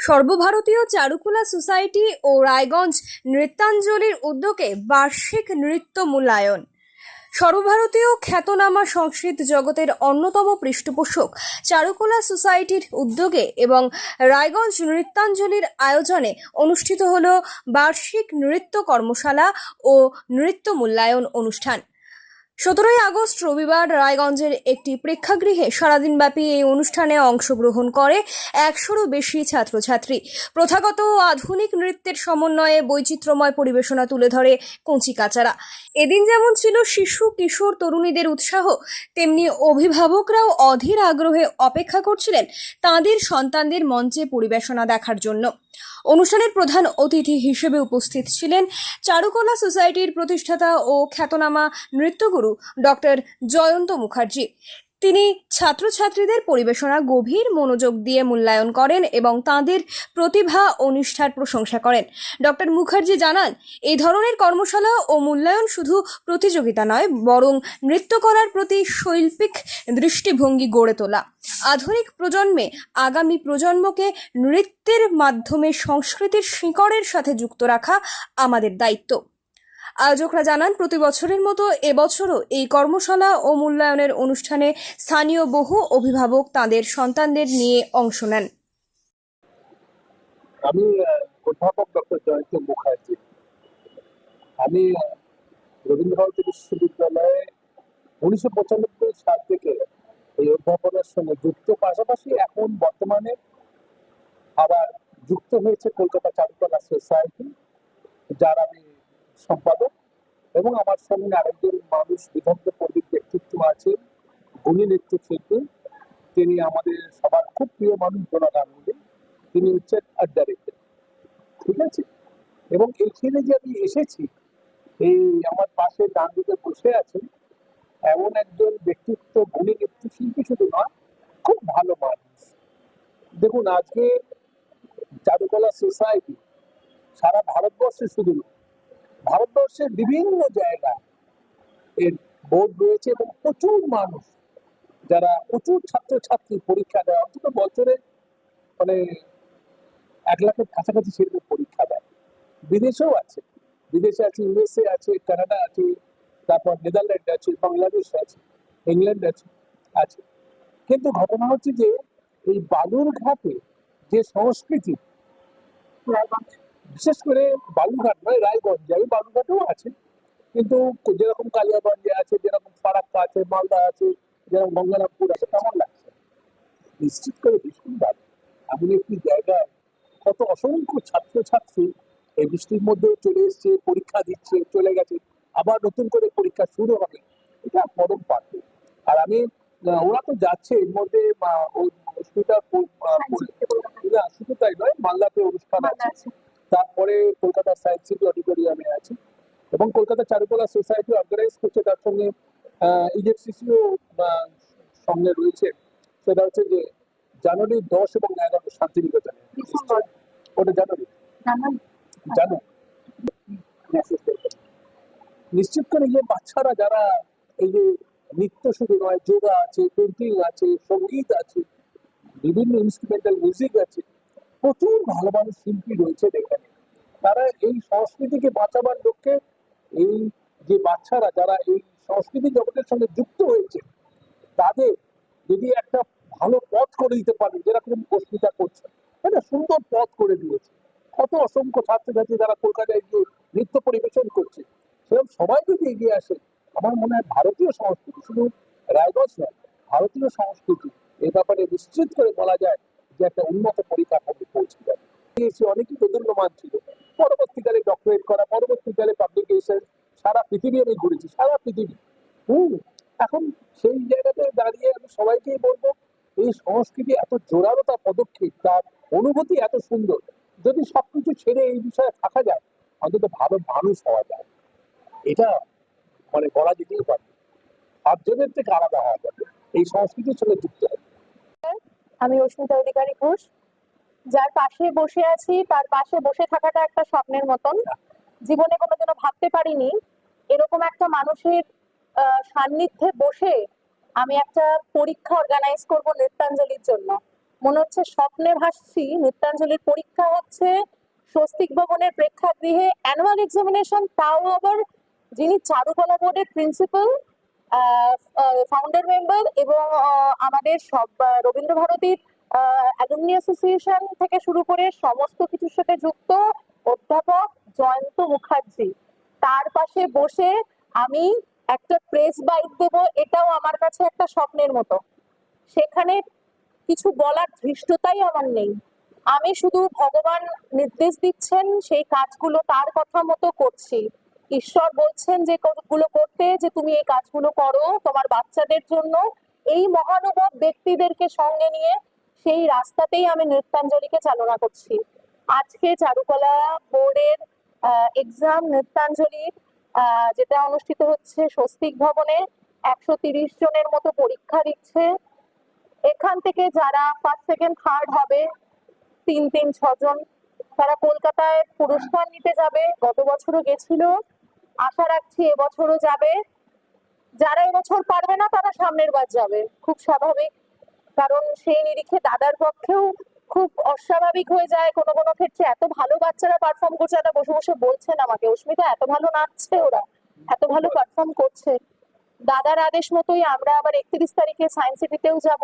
সর্বভারতীয় চারুকলা সোসাইটি ও রায়গঞ্জ নৃত্যাঞ্জলির উদ্যোগে বার্ষিক নৃত্য মূল্যায়ন। সর্বভারতীয় খ্যাতনামা সংস্কৃত জগতের অন্যতম পৃষ্ঠপোষক চারুকলা সোসাইটির উদ্যোগে এবং রায়গঞ্জ নৃত্যাঞ্জলির আয়োজনে অনুষ্ঠিত হল বার্ষিক নৃত্য কর্মশালা ও নৃত্য মূল্যায়ন অনুষ্ঠান। 17 আগস্ট রবিবার রায়গঞ্জের একটি প্রেক্ষাগৃহে সারাদিনব্যাপী এই অনুষ্ঠানে অংশগ্রহণ করে 100-রও বেশি ছাত্রছাত্রী। প্রথাগত ও আধুনিক নৃত্যের সমন্বয়ে বৈচিত্র্যময় পরিবেশনা তুলে ধরে কঞ্চিকাচারা। এদিন যেমন ছিল শিশু কিশোর তরুণীদের উৎসাহ, তেমনি অভিভাবকরাও অধীর আগ্রহে অপেক্ষা করছিলেন তাঁদের সন্তানদের মঞ্চে পরিবেশনা দেখার জন্য। অনুষ্ঠানের প্রধান অতিথি হিসেবে উপস্থিত ছিলেন চারুকলা সোসাইটির প্রতিষ্ঠাতা ও খ্যাতনামা নৃত্যগুরু ডক্টর জয়ন্ত মুখার্জি। তিনি ছাত্রছাত্রীদের পরিবেশনা গভীর মনোযোগ দিয়ে মূল্যায়ন করেন এবং তাঁদের প্রতিভা ও নিষ্ঠার প্রশংসা করেন। ডক্টর মুখার্জি জানান, এই ধরনের কর্মশালা ও মূল্যায়ন শুধু প্রতিযোগিতা নয়, বরং নৃত্য করার প্রতি শৈল্পিক দৃষ্টিভঙ্গি গড়ে তোলা। আধুনিক প্রজন্মে আগামী প্রজন্মকে নৃত্যের মাধ্যমে সংস্কৃতির শিকড়ের সাথে যুক্ত রাখা আমাদের দায়িত্ব। আয়োজকরা জানান, প্রতি বছরের মতো এবছরও এই কর্মশালা ও মূল্যায়নের অনুষ্ঠানে স্থানীয় বহু অভিভাবক তাদের সন্তানদের নিয়ে অংশ নেন। আমি অধ্যাপক ডক্টর জয়ন্ত মুখার্জি। আমি রবীন্দ্রভারতী বিশ্ববিদ্যালয়ে 1995 সাল থেকে এই অধ্যাপনার সঙ্গে যুক্ত, পাশাপাশি এখন বর্তমানে আবার যুক্ত হয়েছে কলকাতা চারুকলা সোসাইটি, যার আমি সম্পাদক, এবং আমার সঙ্গে আরেকজন মানুষ, বিদগ্ধ পণ্ডিত ব্যক্তিত্ব আছে, গুণী নৃত্যশিল্পী। তিনি আমাদের সবার খুব প্রিয় মানুষ, ডোনা গাঙ্গুলি। তিনি হচ্ছেন আর্ট ডাইরেক্টর, ঠিক আছে। এবং এইখানে যে আমি এসেছি, এই আমার পাশে ডান দিকে বসে আছেন এমন একজন ব্যক্তিত্ব, গুণী নৃত্যশিল্পী শুধু নয়, খুব ভালো মানুষ। দেখুন, আজকে চারুকলা সোসাইটি সারা ভারতবর্ষে, শুধু ভারতবর্ষের বিভিন্ন জায়গায় এর বোর্ড রয়েছে এবং প্রচুর মানুষ, যারা প্রচুর ছাত্রছাত্রী পরীক্ষা দেয়, অন্তত বছরে 1 লাখের কাছাকাছি সেরকম পরীক্ষা দেয়। বিদেশেও আছে, বিদেশে আছে, ইউএসএ আছে, কানাডা আছে, তারপর নেদারল্যান্ড আছে, বাংলাদেশ আছে, ইংল্যান্ড আছে। কিন্তু ঘটনা হচ্ছে যে এই বালুরঘাটে যে সংস্কৃতি, বিশেষ করে বালুরঘাট নয়, রায়গঞ্জে, আমি বালুরঘাটেও আছে, কিন্তু যেরকম কালিয়াগঞ্জে আছে, যেরকম ফারাক্কা আছে, মালদা আছে, যেরকম গঙ্গারামপুর আছে, তেমন লাগছে। নিশ্চিত করে ভীষণ ভালো। এমন একটি জায়গায় কত অসংখ্য ছাত্রছাত্রী এই বৃষ্টির মধ্যে চলে এসছে, পরীক্ষা দিচ্ছে, চলে গেছে, আবার নতুন করে পরীক্ষা শুরু হবে, এটা পরম পাঠ্য। আর আমি, ওরা তো যাচ্ছে এর মধ্যে, শুধু তাই নয়, মালদাতে অনুষ্ঠান আছে, তারপরে কলকাতা সায়েন্স সিটি অডিটোরিয়ামে আছে, এবং কলকাতা চারুকলা সোসাইটি অর্গানাইজ করছে, তার সঙ্গে ইজেডসিসিও সঙ্গে রয়েছে। সেটা হচ্ছে যে জানুয়ারি 10 এবং 11 শান্তিনিকেতনে। ওটা জানুয়ারি নিশ্চিত করে যে বাচ্চারা যারা এই যে নৃত্য শুধু নয়, যোগা আছে, পেন্টিং আছে, সঙ্গীত আছে, বিভিন্ন ইনস্ট্রুমেন্টাল মিউজিক আছে, প্রচুর ভালো ভালো শিল্পী রয়েছে এখানে। তারা এই সংস্কৃতিকে বাঁচাবার লক্ষ্যে, এই যে বাচ্চারা যারা এই সংস্কৃতি জগতের সঙ্গে যুক্ত হয়েছে, তাদের যদি একটা ভালো পথ করে দিতে পারে, যেরকম অস্মিতা করছে, একটা সুন্দর পথ করে দিয়েছে। কত অসংখ্য ছাত্রছাত্রী যারা কলকাতায় গিয়ে নৃত্য পরিবেশন করছে, সেরকম সবাই যদি এগিয়ে আসে, আমার মনে হয় ভারতীয় সংস্কৃতি, শুধু রায়গঞ্জ নয়, ভারতীয় সংস্কৃতি এই ব্যাপারে নিশ্চিত করে বলা যায় যে একটা উন্নত পরিকাঠামো পৌঁছে যাবে। অনেকেই দোদুল্যমান ছিল, পরবর্তীকালে ডক্টরেট করা, পরবর্তীকালে পাবলিকেশন, সারা পৃথিবী আমি ঘুরেছি, সারা পৃথিবী। এখন সেই জায়গাতে দাঁড়িয়ে আমি সবাইকেই বলবো, এই সংস্কৃতি এত জোরালো, তার পদক্ষেপ, তার অনুভূতি এত সুন্দর। যদি সবকিছু ছেড়ে এই বিষয়ে থাকা যায়, অন্তত ভালো মানুষ হওয়া যায়, এটা বলা যেতেই পারে। 5 জনের থেকে আলাদা হওয়া যাবে, এই সংস্কৃতির সঙ্গে যুক্ত হবে। আমি অস্মিতা অধিকারী ঘোষ, যার পাশে বসে আছি, তার পাশে বসে থাকাটা একটা স্বপ্নের মতন। জীবনে কোনোদিনও ভাবতে পারিনি এরকম একটা মানুষের সান্নিধ্যে বসে আমি একটা পরীক্ষা অর্গানাইজ করব নৃত্যাঞ্জলির জন্য। মনে হচ্ছে স্বপ্নে ভাসছি। নৃত্যাঞ্জলির পরীক্ষা হচ্ছে স্বস্তিক ভবনের প্রেক্ষাগৃহে, অ্যানুয়াল এক্সামিনেশন, তাও আবার যিনি চারুকলা বোর্ডের প্রিন্সিপাল, ফাউন্ডার মেম্বার এবং আমাদের সব রবীন্দ্র ভারতীর অ্যালুমনি অ্যাসোসিয়েশন থেকে শুরু করে সমস্ত কিছুর সাথে যুক্ত অধ্যাপক জয়ন্ত মুখার্জি, তার পাশে বসে আমি একটা প্রেস বাইট দেবো, এটাও আমার কাছে একটা স্বপ্নের মতো। সেখানে কিছু বলার ধৃষ্টতাই আমার নেই। আমি শুধু ভগবান নির্দেশ দিচ্ছেন, সেই কাজগুলো তার কথা মতো করছি। ঈশ্বর বলছেন যে কাজগুলো করতে, যে তুমি এই কাজগুলো করো তোমার বাচ্চাদের জন্য। এই মহানুভব ব্যক্তিদেরকে সঙ্গে নিয়ে সেই রাস্তাতেই আমি নৃত্যাঞ্জলিকে চালনা করছি। আজকে চারুকলা বোর্ডের এক্সাম নৃত্যাঞ্জলির যেটা অনুষ্ঠিত হচ্ছে স্বস্তিক ভবনে, 130 জনের মতো পরীক্ষা দিচ্ছে। এখান থেকে যারা ফার্স্ট সেকেন্ড থার্ড হবে 3-6 জন, তারা কলকাতায় পুরস্কার নিতে যাবে। গত বছরও গেছিল, আশা রাখছি এবছরও যাবে। যারা এবছর পারবে না তারা সামনের বার যাবে, খুব স্বাভাবিক। কারণ সেই নিরিখে দাদার পক্ষেও খুব অস্বাভাবিক হয়ে যায় কোনো কোনো ক্ষেত্রে। এত ভালো বাচ্চারা পারফর্ম করছে, এটা বসে বসে বলছেন আমাকে, অস্মিতা এত ভালো নাচছে, ওরা এত ভালো পারফর্ম করছে। দাদার আদেশ মতোই আমরা আবার 31 তারিখে সায়েন্স সিটিতেও যাব।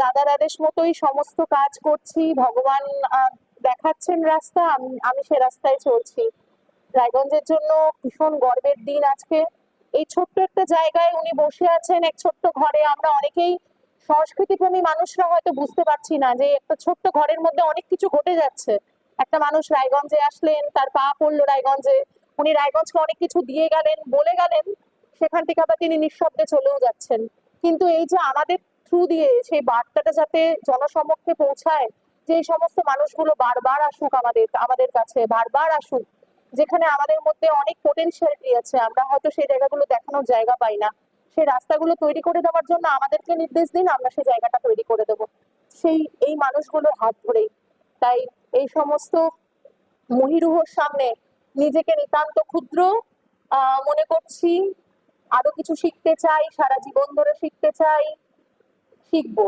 দাদার আদেশ মতোই সমস্ত কাজ করছি। ভগবান দেখাচ্ছেন রাস্তা, আমি সে রাস্তায় চলছি। রায়গঞ্জের জন্য ভীষণ গর্বের দিন আজকে। এই ছোট্ট একটা জায়গায় উনি বসে আছেন, এক ছোট্ট ঘরে। আমরা অনেকেই সংস্কৃতিপ্রেমী মানুষরা হয়তো বুঝতে পারছি না যে একটা ছোট্ট ঘরের মধ্যে অনেক কিছু ঘটে যাচ্ছে। একটা মানুষ রায়গঞ্জে আসলেন, তার পা পড়লো রায়গঞ্জে, উনি রায়গঞ্জকে অনেক কিছু দিয়ে গেলেন, বলে গেলেন, সেখান থেকে আবার তিনি নিঃশব্দে চলেও যাচ্ছেন। কিন্তু এই যে আমাদের থ্রু দিয়ে সেই বার্তাটা যাতে জনসমক্ষে পৌঁছায়, যে এই সমস্ত মানুষগুলো বারবার আসুক আমাদের কাছে, বারবার আসুক, যেখানে আমাদের মধ্যে অনেক পোটেনশিয়ালিটি আছে, আমরা হয়তো সেই জায়গাগুলো দেখানোর জায়গা পাই না। সেই রাস্তাগুলো তৈরি করে দেওয়ার জন্য আমাদেরকে নির্দেশ দিন, আমরা সেই জায়গাটা তৈরি করে দেব এই মানুষগুলোর হাত ধরেই। তাই এই সমস্ত মহিরুহর সামনে নিজেকে নিতান্ত ক্ষুদ্র মনে করছি। আরো কিছু শিখতে চাই, সারা জীবন ধরে শিখতে চাই, শিখবো।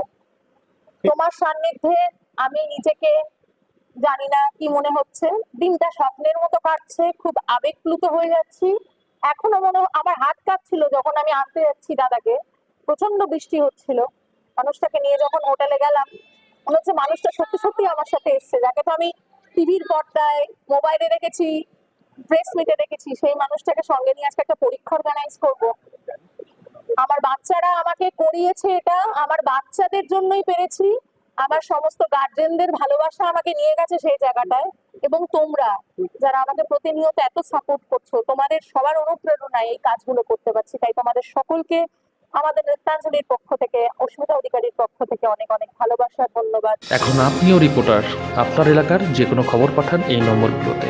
তোমার সান্নিধ্যে আমি নিজেকে, জানি না কি মনে হচ্ছে, দিনটা স্বপ্নের মতো কাটছে, খুব আবেগপ্লুত হয়ে যাচ্ছি। এখনো আমার হাত কাঁপছিল যখন আমি আনতে যাচ্ছি দাদাকে, প্রচন্ড বৃষ্টি হচ্ছিল। মানুষটাকে নিয়ে যখন হোটেলে গেলাম, মনে হচ্ছে মানুষটা সত্যি সত্যি আমার সাথে এসছে, যাকে তো আমি টিভির পর্দায়, মোবাইলে দেখেছি, প্রেস মিটে দেখেছি, সেই মানুষটাকে সঙ্গে নিয়ে আজকে একটা পরীক্ষা অর্গানাইজ করবো। আমার বাচ্চারা আমাকে করিয়েছে এটা, আমার বাচ্চাদের জন্যই পেরেছি। আমার সমস্ত গার্জেনদের ভালোবাসা আমাকে নিয়ে গেছে সেই জায়গাটায়। এবং তোমরা যারা আমাকে প্রতিনিয়ত এত সাপোর্ট করছো, তোমাদের সবার অনুপ্রেরণায় এই কাজগুলো করতে পারছি। তাই তোমাদের সকলকে আমাদের নৃত্যাঞ্জলির পক্ষ থেকে, অস্মিতা অধিকারীর পক্ষ থেকে অনেক অনেক ভালোবাসা, ধন্যবাদ। এখন আপনিও রিপোর্টার, আপনার এলাকার যে কোনো খবর পাঠান এই নম্বরগুলোতে।